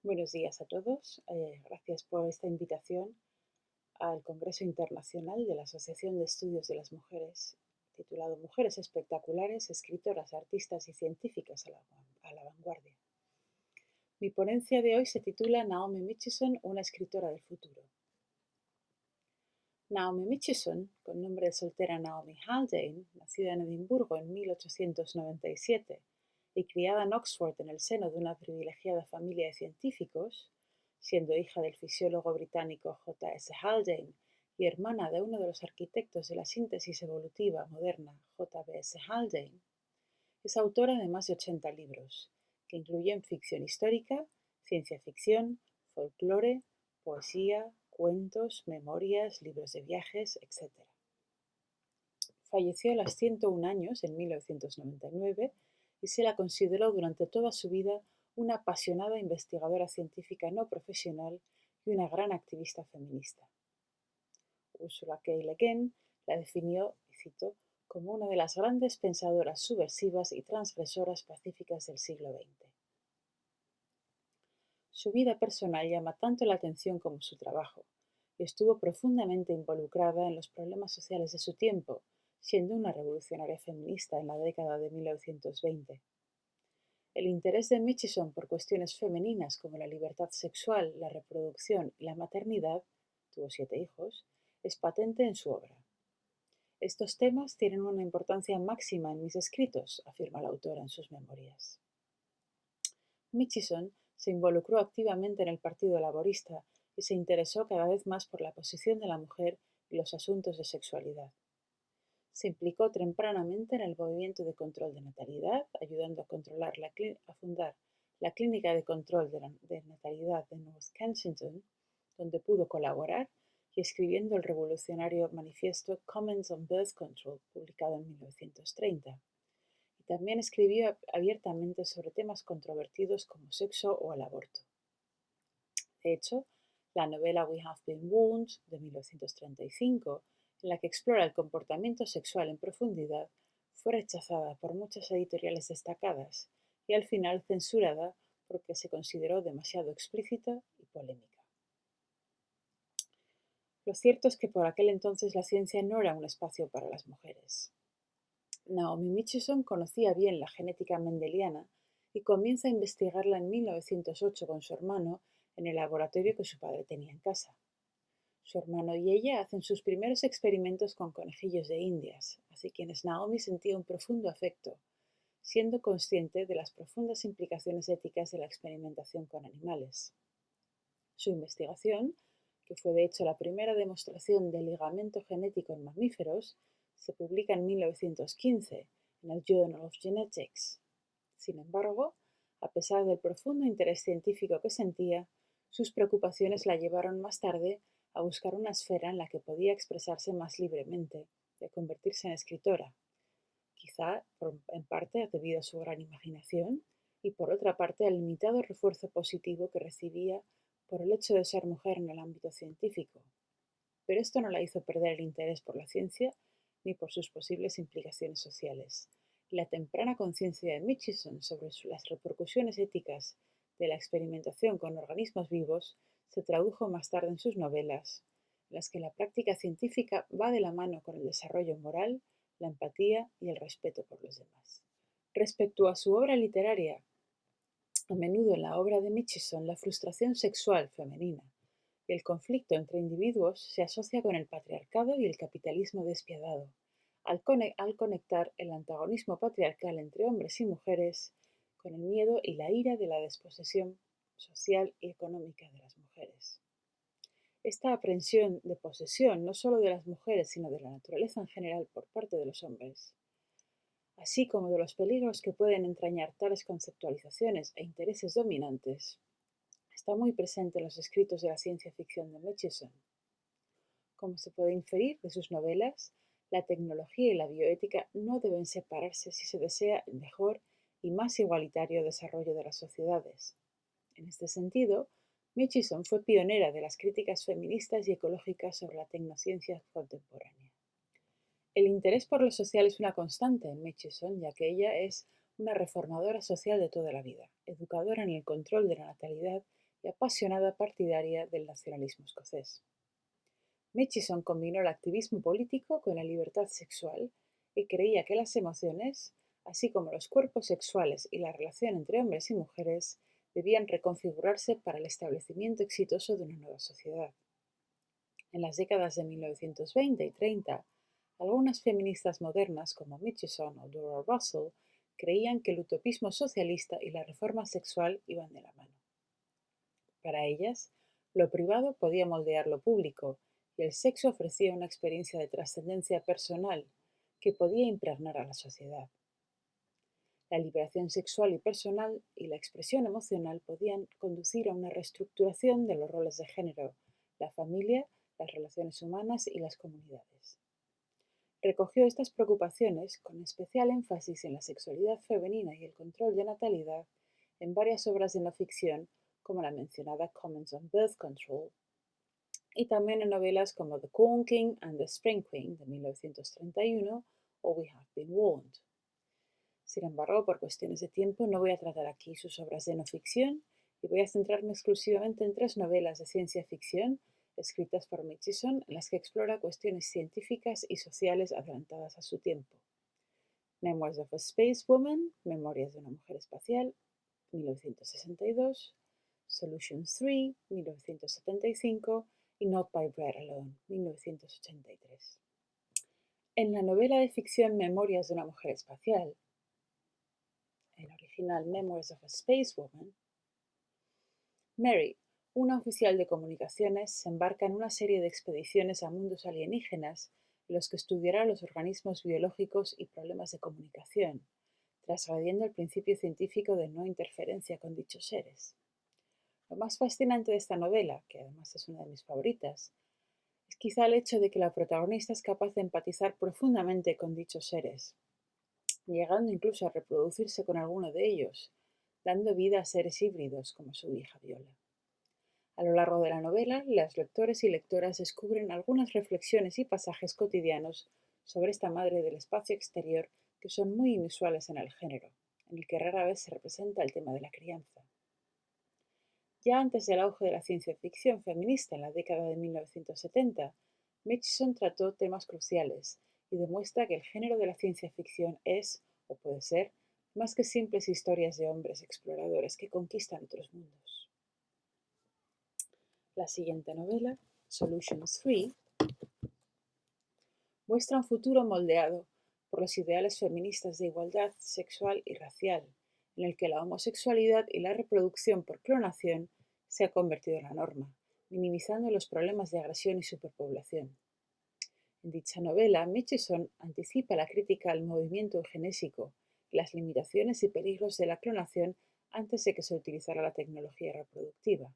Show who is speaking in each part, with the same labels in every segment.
Speaker 1: Buenos días a todos. Gracias por esta invitación al Congreso Internacional de la Asociación de Estudios de las Mujeres, titulado Mujeres Espectaculares, Escritoras, Artistas y Científicas a la Vanguardia. Mi ponencia de hoy se titula Naomi Mitchison, una escritora del futuro. Naomi Mitchison, con nombre de soltera Naomi Haldane, nacida en Edimburgo en 1897 y criada en Oxford en el seno de una privilegiada familia de científicos, siendo hija del fisiólogo británico J. S. Haldane y hermana de uno de los arquitectos de la síntesis evolutiva moderna, J. B. S. Haldane, es autora de más de 80 libros, que incluyen ficción histórica, ciencia ficción, folclore, poesía, cuentos, memorias, libros de viajes, etc. Falleció a los 101 años en 1999 y se la consideró durante toda su vida una apasionada investigadora científica no profesional y una gran activista feminista. Ursula K. Le Guin la definió, y cito, como una de las grandes pensadoras subversivas y transgresoras pacíficas del siglo XX. Su vida personal llama tanto la atención como su trabajo, y estuvo profundamente involucrada en los problemas sociales de su tiempo, siendo una revolucionaria feminista en la década de 1920. El interés de Mitchison por cuestiones femeninas como la libertad sexual, la reproducción y la maternidad, tuvo 7 hijos, es patente en su obra. Estos temas tienen una importancia máxima en mis escritos, afirma la autora en sus memorias. Mitchison se involucró activamente en el Partido Laborista y se interesó cada vez más por la posición de la mujer y los asuntos de sexualidad. Se implicó tempranamente en el movimiento de control de natalidad, ayudando a fundar la Clínica de Control de Natalidad de North Kensington, donde pudo colaborar, y escribiendo el revolucionario manifiesto Comments on Birth Control, publicado en 1930. Y también escribió abiertamente sobre temas controvertidos como sexo o el aborto. De hecho, la novela We Have Been Warned, de 1935, en la que explora el comportamiento sexual en profundidad, fue rechazada por muchas editoriales destacadas y al final censurada porque se consideró demasiado explícita y polémica. Lo cierto es que por aquel entonces la ciencia no era un espacio para las mujeres. Naomi Mitchison conocía bien la genética mendeliana y comienza a investigarla en 1908 con su hermano en el laboratorio que su padre tenía en casa. Su hermano y ella hacen sus primeros experimentos con conejillos de Indias, hacia quienes Naomi sentía un profundo afecto, siendo consciente de las profundas implicaciones éticas de la experimentación con animales. Su investigación, que fue de hecho la primera demostración de ligamento genético en mamíferos, se publica en 1915 en el Journal of Genetics. Sin embargo, a pesar del profundo interés científico que sentía, sus preocupaciones la llevaron más tarde a buscar una esfera en la que podía expresarse más libremente y a convertirse en escritora, quizá en parte debido a su gran imaginación y por otra parte al limitado refuerzo positivo que recibía por el hecho de ser mujer en el ámbito científico. Pero esto no la hizo perder el interés por la ciencia ni por sus posibles implicaciones sociales. La temprana conciencia de Mitchison sobre las repercusiones éticas de la experimentación con organismos vivos se tradujo más tarde en sus novelas, en las que la práctica científica va de la mano con el desarrollo moral, la empatía y el respeto por los demás. Respecto a su obra literaria, a menudo en la obra de Mitchison la frustración sexual femenina y el conflicto entre individuos se asocia con el patriarcado y el capitalismo despiadado, al conectar el antagonismo patriarcal entre hombres y mujeres con el miedo y la ira de la desposesión social y económica de las mujeres. Esta aprehensión de posesión no solo de las mujeres, sino de la naturaleza en general por parte de los hombres, así como de los peligros que pueden entrañar tales conceptualizaciones e intereses dominantes, está muy presente en los escritos de la ciencia ficción de Mitchison. Como se puede inferir de sus novelas, la tecnología y la bioética no deben separarse si se desea el mejor y más igualitario desarrollo de las sociedades. En este sentido, Mitchison fue pionera de las críticas feministas y ecológicas sobre la tecnociencia contemporánea. El interés por lo social es una constante en Mitchison, ya que ella es una reformadora social de toda la vida, educadora en el control de la natalidad y apasionada partidaria del nacionalismo escocés. Murchison combinó el activismo político con la libertad sexual y creía que las emociones, así como los cuerpos sexuales y la relación entre hombres y mujeres, debían reconfigurarse para el establecimiento exitoso de una nueva sociedad. En las décadas de 1920 y 30, algunas feministas modernas como Murchison o Dora Russell creían que el utopismo socialista y la reforma sexual iban de la mano. Para ellas, lo privado podía moldear lo público y el sexo ofrecía una experiencia de trascendencia personal que podía impregnar a la sociedad. La liberación sexual y personal y la expresión emocional podían conducir a una reestructuración de los roles de género, la familia, las relaciones humanas y las comunidades. Recogió estas preocupaciones, con especial énfasis en la sexualidad femenina y el control de natalidad, en varias obras de no ficción, como la mencionada Comments on Birth Control, y también en novelas como The Corn King and the Spring Queen de 1931 o We Have Been Warned. Sin embargo, por cuestiones de tiempo no voy a tratar aquí sus obras de no ficción y voy a centrarme exclusivamente en 3 novelas de ciencia ficción escritas por Murchison en las que explora cuestiones científicas y sociales adelantadas a su tiempo. Memoirs of a Space Woman, Memorias de una mujer espacial, 1962, Solution 3, 1975 y Not by Bread Alone, 1983. En la novela de ficción Memorias de una mujer espacial, el original Memoirs of a Space Woman, Mary, una oficial de comunicaciones, se embarca en una serie de expediciones a mundos alienígenas en los que estudiará los organismos biológicos y problemas de comunicación, trasgrediendo el principio científico de no interferencia con dichos seres. Lo más fascinante de esta novela, que además es una de mis favoritas, es quizá el hecho de que la protagonista es capaz de empatizar profundamente con dichos seres, llegando incluso a reproducirse con alguno de ellos, dando vida a seres híbridos como su hija Viola. A lo largo de la novela, los lectores y lectoras descubren algunas reflexiones y pasajes cotidianos sobre esta madre del espacio exterior que son muy inusuales en el género, en el que rara vez se representa el tema de la crianza. Ya antes del auge de la ciencia ficción feminista en la década de 1970, Murchison trató temas cruciales y demuestra que el género de la ciencia ficción es, o puede ser, más que simples historias de hombres exploradores que conquistan otros mundos. La siguiente novela, Solution 3, muestra un futuro moldeado por los ideales feministas de igualdad sexual y racial, en el que la homosexualidad y la reproducción por clonación se ha convertido en la norma, minimizando los problemas de agresión y superpoblación. En dicha novela, Murchison anticipa la crítica al movimiento eugenésico y las limitaciones y peligros de la clonación antes de que se utilizara la tecnología reproductiva.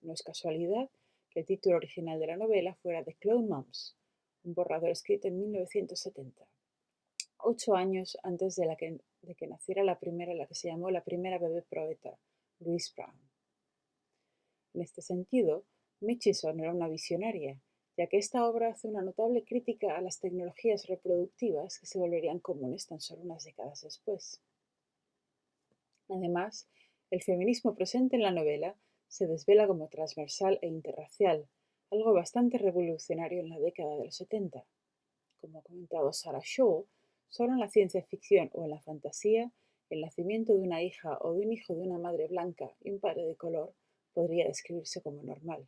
Speaker 1: No es casualidad que el título original de la novela fuera The Clone Moms, un borrador escrito en 1970, 8 años antes de que naciera la que se llamó la primera bebé probeta, Louise Brown. En este sentido, Murchison era una visionaria, ya que esta obra hace una notable crítica a las tecnologías reproductivas que se volverían comunes tan solo unas décadas después. Además, el feminismo presente en la novela se desvela como transversal e interracial, algo bastante revolucionario en la década de los 70. Como ha comentado Sarah Shaw, solo en la ciencia ficción o en la fantasía, el nacimiento de una hija o de un hijo de una madre blanca y un padre de color podría describirse como normal.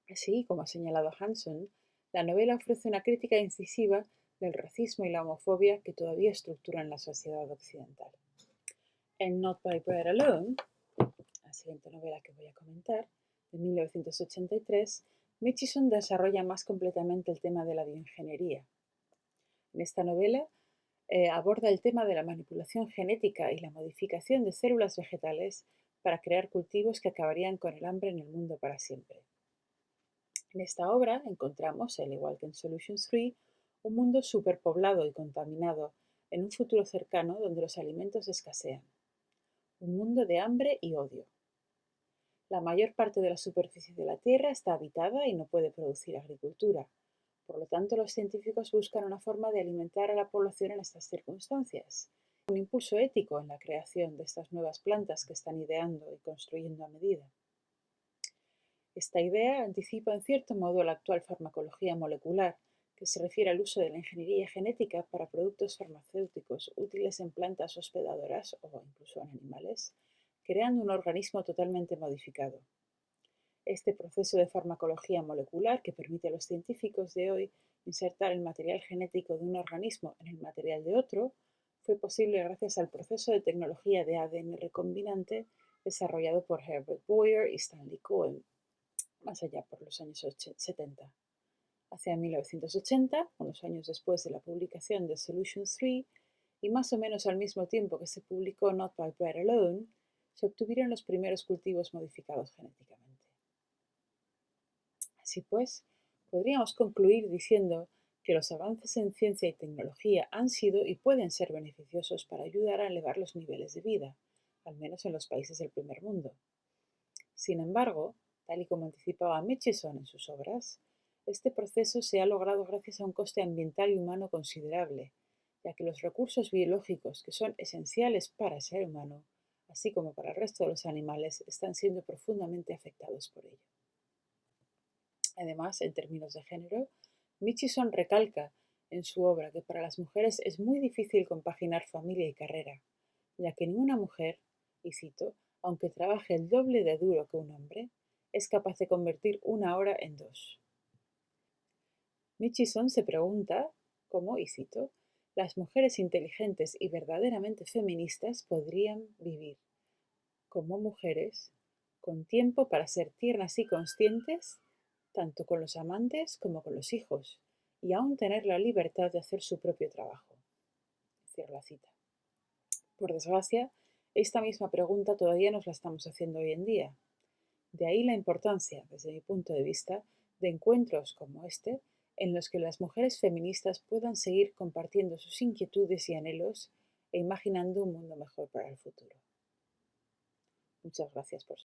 Speaker 1: Así, como ha señalado Hanson, la novela ofrece una crítica incisiva del racismo y la homofobia que todavía estructuran la sociedad occidental. En Not by Bread Alone, la siguiente novela que voy a comentar, de 1983, Murchison desarrolla más completamente el tema de la bioingeniería. En esta novela aborda el tema de la manipulación genética y la modificación de células vegetales para crear cultivos que acabarían con el hambre en el mundo para siempre. En esta obra encontramos, al igual que en Solution 3, un mundo superpoblado y contaminado en un futuro cercano donde los alimentos escasean. Un mundo de hambre y odio. La mayor parte de la superficie de la Tierra está habitada y no puede producir agricultura. Por lo tanto, los científicos buscan una forma de alimentar a la población en estas circunstancias un impulso ético en la creación de estas nuevas plantas que están ideando y construyendo a medida. Esta idea anticipa en cierto modo la actual farmacología molecular, que se refiere al uso de la ingeniería genética para productos farmacéuticos útiles en plantas hospedadoras o incluso en animales, creando un organismo totalmente modificado. Este proceso de farmacología molecular que permite a los científicos de hoy insertar el material genético de un organismo en el material de otro fue posible gracias al proceso de tecnología de ADN recombinante desarrollado por Herbert Boyer y Stanley Cohen, más allá por los años 70. Hacia 1980, unos años después de la publicación de Solution 3, y más o menos al mismo tiempo que se publicó Not by Bread Alone, se obtuvieron los primeros cultivos modificados genéticamente. Así pues, podríamos concluir diciendo que los avances en ciencia y tecnología han sido y pueden ser beneficiosos para ayudar a elevar los niveles de vida, al menos en los países del primer mundo. Sin embargo, tal y como anticipaba Murchison en sus obras, este proceso se ha logrado gracias a un coste ambiental y humano considerable, ya que los recursos biológicos que son esenciales para el ser humano, así como para el resto de los animales, están siendo profundamente afectados por ello. Además, en términos de género, Murchison recalca en su obra que para las mujeres es muy difícil compaginar familia y carrera, ya que ninguna mujer, y cito, aunque trabaje el doble de duro que un hombre, es capaz de convertir una hora en dos. Murchison se pregunta cómo, y cito, las mujeres inteligentes y verdaderamente feministas podrían vivir como mujeres con tiempo para ser tiernas y conscientes, tanto con los amantes como con los hijos, y aún tener la libertad de hacer su propio trabajo. Cierro la cita. Por desgracia, esta misma pregunta todavía nos la estamos haciendo hoy en día. De ahí la importancia, desde mi punto de vista, de encuentros como este, en los que las mujeres feministas puedan seguir compartiendo sus inquietudes y anhelos e imaginando un mundo mejor para el futuro. Muchas gracias por